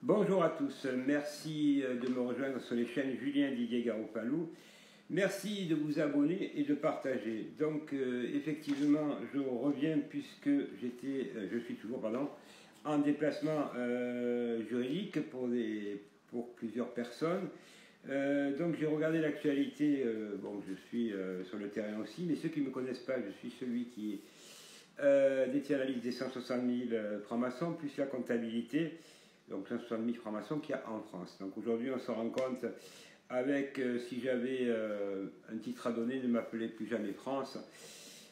Bonjour à tous, merci de me rejoindre sur les chaînes Julien Didier Garoupalou. Merci de vous abonner et de partager. Donc effectivement, je reviens puisque je suis toujours en déplacement juridique pour plusieurs personnes. Donc j'ai regardé l'actualité, bon je suis sur le terrain aussi, mais ceux qui ne me connaissent pas, je suis celui qui détient la liste des 160 000 francs-maçons, plus la comptabilité, donc 160 000 francs-maçons qu'il y a en France. Donc aujourd'hui on se rend compte avec, si j'avais un titre à donner, ne m'appelez plus jamais France.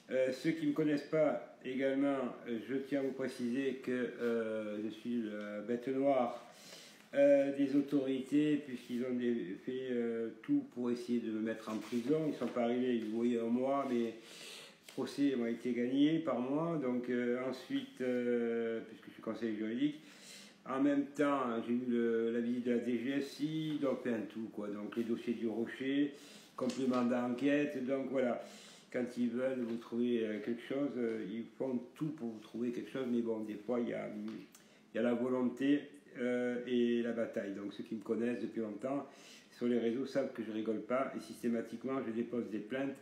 Ceux qui ne me connaissent pas également, je tiens à vous préciser que je suis la bête noire des autorités, puisqu'ils ont fait tout pour essayer de me mettre en prison. Ils ne sont pas arrivés, ils voyaient un mois, mais le procès a été gagné par moi. Donc ensuite, puisque je suis conseiller juridique, en même temps, j'ai eu la visite de la DGSI, donc un tout quoi. Donc les dossiers du Rocher, complément d'enquête, donc voilà. Quand ils veulent vous trouver quelque chose, ils font tout pour vous trouver quelque chose, mais bon, des fois il y a la volonté et la bataille. Donc ceux qui me connaissent depuis longtemps sur les réseaux savent que je rigole pas et systématiquement je dépose des plaintes.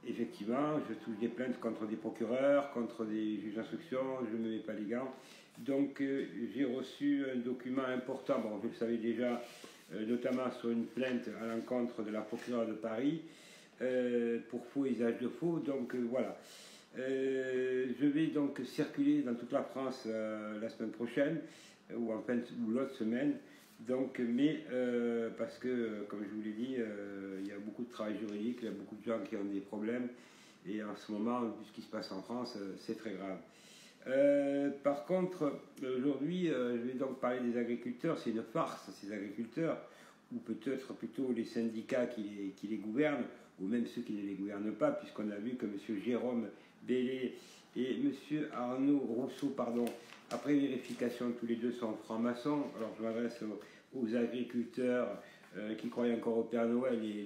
Effectivement, je touche des plaintes contre des procureurs, contre des juges d'instruction, je ne me mets pas les gants. Donc j'ai reçu un document important, bon je le savais déjà, notamment sur une plainte à l'encontre de la procureure de Paris pour faux et usage de faux. Donc voilà. Je vais donc circuler dans toute la France la semaine prochaine ou l'autre semaine. Donc, mais parce que, comme je vous l'ai dit, il y a beaucoup de travail juridique, il y a beaucoup de gens qui ont des problèmes, et en ce moment, vu ce qui se passe en France, c'est très grave. Par contre, aujourd'hui, je vais donc parler des agriculteurs. C'est une farce, ces agriculteurs, ou peut-être plutôt les syndicats qui les gouvernent, ou même ceux qui ne les gouvernent pas, puisqu'on a vu que M. Jérôme Bellé et M. Arnaud Rousseau, après vérification, tous les deux sont francs-maçons. Alors je m'adresse aux agriculteurs qui croient encore au Père Noël et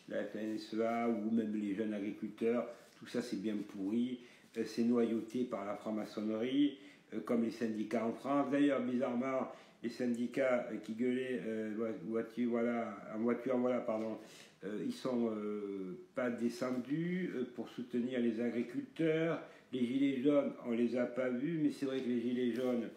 la FNSEA ou même les jeunes agriculteurs. Tout ça c'est bien pourri, c'est noyauté par la franc-maçonnerie, comme les syndicats en France. D'ailleurs, bizarrement, les syndicats qui gueulaient ils sont pas descendus pour soutenir les agriculteurs. Les gilets jaunes, on les a pas vus, mais c'est vrai que les gilets jaunes,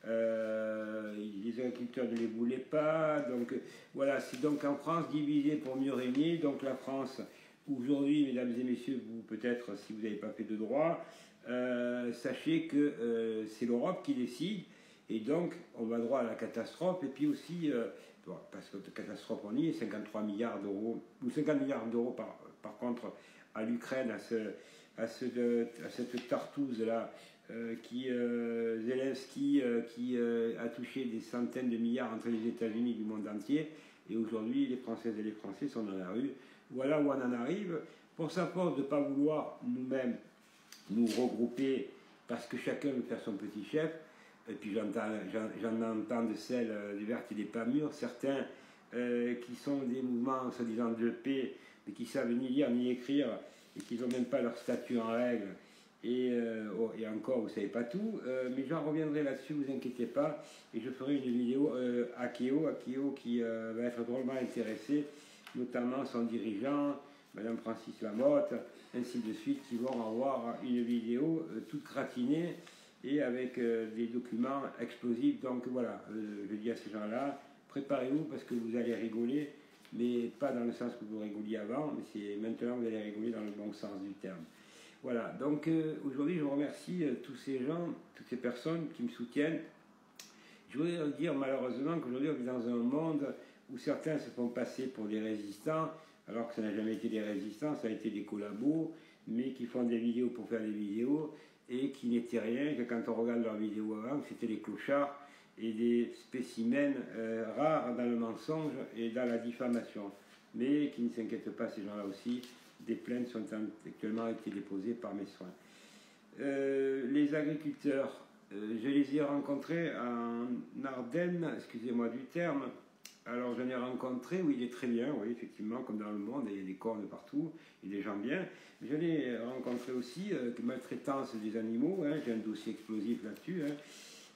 les agriculteurs ne les voulaient pas. Donc voilà, c'est donc en France divisé pour mieux régner. Donc la France, aujourd'hui, mesdames et messieurs, vous peut-être si vous n'avez pas fait de droit, sachez que c'est l'Europe qui décide. Et donc, on va droit à la catastrophe. Et puis aussi, parce que catastrophe on y est, 53 milliards d'euros, ou 50 milliards d'euros par contre à l'Ukraine, à cette tartouze-là, Zelensky, qui a touché des centaines de milliards entre les États-Unis et du monde entier. Et aujourd'hui, les Françaises et les Français sont dans la rue. Voilà où on en arrive. Pour sa force de ne pas vouloir nous-mêmes nous regrouper, parce que chacun veut faire son petit chef. Et puis j'en entends de celles des vertes et des pas mûres, certains qui sont des mouvements soi-disant de paix, mais qui savent ni lire ni écrire, et qui n'ont même pas leur statut en règle, et encore vous ne savez pas tout, mais j'en reviendrai là-dessus, vous inquiétez pas, et je ferai une vidéo Akio qui va être drôlement intéressé, notamment son dirigeant, Madame Francis Lamotte, ainsi de suite, qui vont avoir une vidéo toute gratinée, et avec des documents explosifs. Donc voilà, je dis à ces gens-là, préparez-vous parce que vous allez rigoler, mais pas dans le sens que vous rigoliez avant, mais c'est maintenant vous allez rigoler dans le bon sens du terme. Voilà, donc aujourd'hui je remercie tous ces gens, toutes ces personnes qui me soutiennent. Je voudrais dire malheureusement qu'aujourd'hui on est dans un monde où certains se font passer pour des résistants, alors que ça n'a jamais été des résistants, ça a été des collabos, mais qui font des vidéos pour faire des vidéos, et qui n'étaient rien, que quand on regarde leurs vidéos avant, c'était des clochards et des spécimens rares dans le mensonge et dans la diffamation. Mais qui ne s'inquiètent pas, ces gens-là aussi, des plaintes sont actuellement été déposées par mes soins. Les agriculteurs, je les ai rencontrés en Ardennes, excusez-moi du terme. Alors j'en ai rencontré, oui il est très bien, oui effectivement, comme dans le monde, il y a des cornes partout, et des gens bien. Je l'ai rencontré aussi, maltraitance des animaux, hein, j'ai un dossier explosif là-dessus, hein,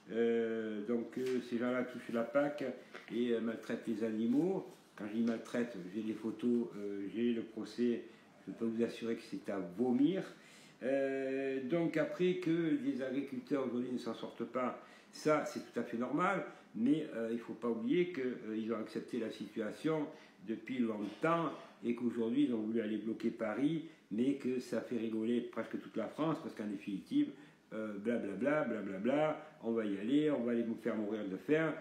Ces gens-là touchent la PAC et maltraitent les animaux. Quand je dis maltraite, j'ai des photos, j'ai le procès, je peux vous assurer que c'est à vomir. Donc après que les agriculteurs aujourd'hui ne s'en sortent pas, ça c'est tout à fait normal, mais il ne faut pas oublier qu'ils ont accepté la situation depuis longtemps et qu'aujourd'hui ils ont voulu aller bloquer Paris, mais que ça fait rigoler presque toute la France parce qu'en définitive, blablabla, blablabla, on va y aller, on va aller nous faire mourir de faim.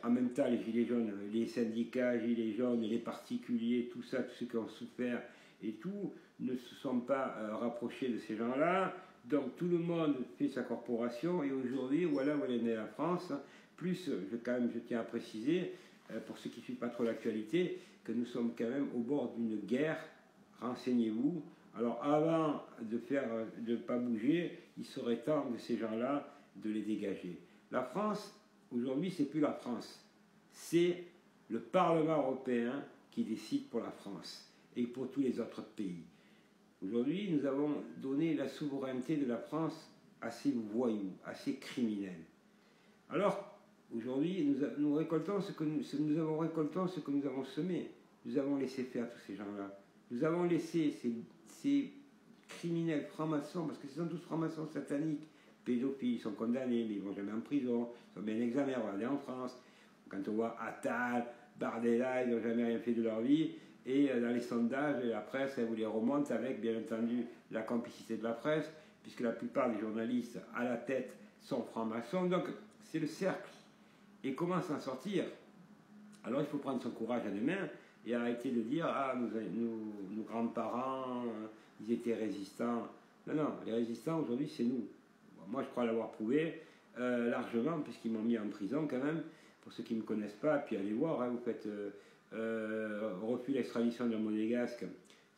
En même temps, les gilets jaunes, les syndicats, gilets jaunes, les particuliers, tout ça, tous ceux qui ont souffert et tout, ne se sont pas rapprochés de ces gens-là. Donc tout le monde fait sa corporation et aujourd'hui, voilà où elle est née la France. Plus, je tiens à préciser, pour ceux qui ne suivent pas trop l'actualité, que nous sommes quand même au bord d'une guerre. Renseignez-vous. Alors avant de ne pas bouger, il serait temps de ces gens-là de les dégager. La France, aujourd'hui, c'est plus la France. C'est le Parlement européen qui décide pour la France et pour tous les autres pays. Aujourd'hui, nous avons donné la souveraineté de la France à ces voyous, à ces criminels. Alors, aujourd'hui, nous récoltons ce que nous avons semé. Nous avons laissé faire tous ces gens-là. Nous avons laissé ces criminels francs-maçons, parce que ce sont tous francs-maçons sataniques, pédophiles, ils sont condamnés, mais ils ne vont jamais en prison, ils sont bien examinés, regardez en France. Quand on voit Attal, Bardella, ils n'ont jamais rien fait de leur vie. Et dans les sondages, la presse, elle vous les remonte avec, bien entendu, la complicité de la presse, puisque la plupart des journalistes à la tête sont francs-maçons. Donc, c'est le cercle. Et comment s'en sortir? Alors, il faut prendre son courage à deux mains et arrêter de dire « Ah, nos grands-parents, ils étaient résistants. » Non, non, les résistants, aujourd'hui, c'est nous. Bon, moi, je crois l'avoir prouvé largement, puisqu'ils m'ont mis en prison quand même. Pour ceux qui ne me connaissent pas, puis allez voir, hein, vous faites... refus l'extradition de la Monégasque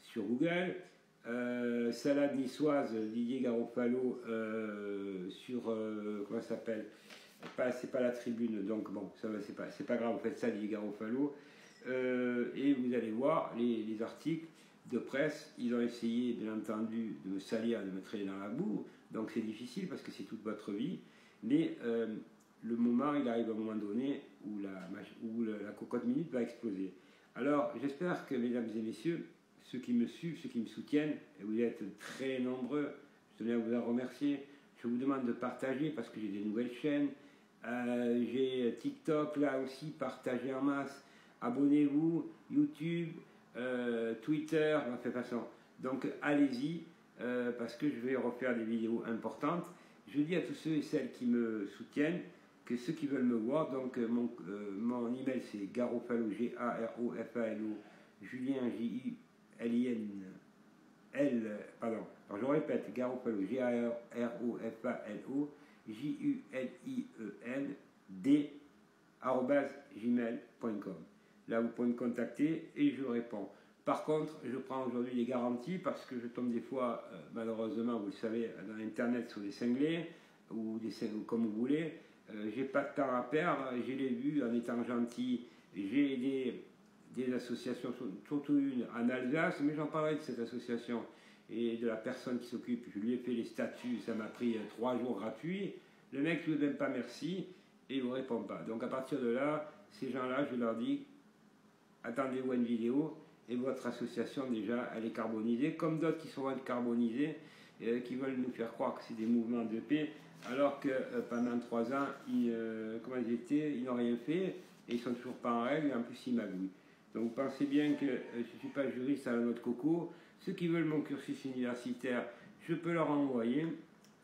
sur Google, salade niçoise Didier Garofalo sur comment ça s'appelle, c'est pas la Tribune, donc bon, c'est pas grave, vous faites ça Didier Garofalo et vous allez voir les articles de presse. Ils ont essayé bien entendu de me salir, de me traîner dans la boue, donc c'est difficile parce que c'est toute votre vie, mais le moment, il arrive à un moment donné où la cocotte minute va exploser. Alors, j'espère que, mesdames et messieurs, ceux qui me suivent, ceux qui me soutiennent, et vous êtes très nombreux, je tenais à vous en remercier. Je vous demande de partager parce que j'ai des nouvelles chaînes. J'ai TikTok là aussi, partagez en masse. Abonnez-vous, YouTube, Twitter, de toute façon. Donc, allez-y, parce que je vais refaire des vidéos importantes. Je dis à tous ceux et celles qui me soutiennent que ceux qui veulent me voir, donc mon email c'est Garofalo, G-A-R-O-F-A-L-O, Julien, J-I-L-I-N-L, pardon, alors je répète, Garofalo, G-A-R-O-F-A-L-O, J-U-L-I-E-N-D, @gmail.com. Là, vous pouvez me contacter et je réponds. Par contre, je prends aujourd'hui des garanties parce que je tombe des fois, malheureusement, vous le savez, dans Internet sur des cinglés ou comme vous voulez. J'ai pas de temps à perdre, je l'ai vu en étant gentil. J'ai aidé des associations, surtout une en Alsace, mais j'en parlerai de cette association et de la personne qui s'occupe. Je lui ai fait les statuts, ça m'a pris 3 jours gratuits. Le mec ne me donne pas merci et il ne vous répond pas. Donc à partir de là, ces gens-là, je leur dis, attendez-vous à une vidéo et votre association déjà, elle est carbonisée, comme d'autres qui sont carbonisés, qui veulent nous faire croire que c'est des mouvements de paix, alors que pendant 3 ans, ils n'ont rien fait et ils sont toujours pas en règle et en plus ils magouillent. Donc vous pensez bien que je ne suis pas juriste à la noix de coco. Ceux qui veulent mon cursus universitaire, je peux leur envoyer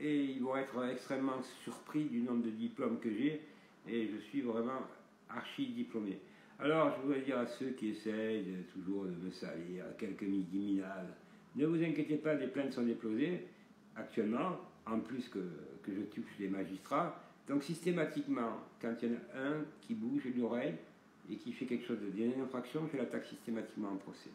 et ils vont être extrêmement surpris du nombre de diplômes que j'ai et je suis vraiment archi diplômé. Alors je voudrais dire à ceux qui essayent toujours de me salir, quelques guiminales, ne vous inquiétez pas, des plaintes sont déposées actuellement, en plus que je touche les magistrats. Donc systématiquement, quand il y en a un qui bouge une oreille et qui fait quelque chose d'une infraction, je l'attaque systématiquement en procès.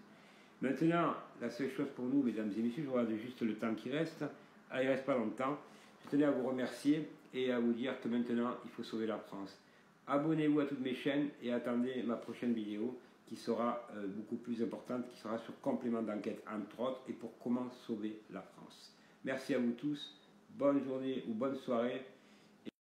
Maintenant, la seule chose pour nous, mesdames et messieurs, je regarde juste le temps qui reste. Ah, il ne reste pas longtemps. Je tenais à vous remercier et à vous dire que maintenant, il faut sauver la France. Abonnez-vous à toutes mes chaînes et attendez ma prochaine vidéo qui sera beaucoup plus importante, qui sera sur complément d'enquête entre autres et pour comment sauver la France. Merci à vous tous, bonne journée ou bonne soirée.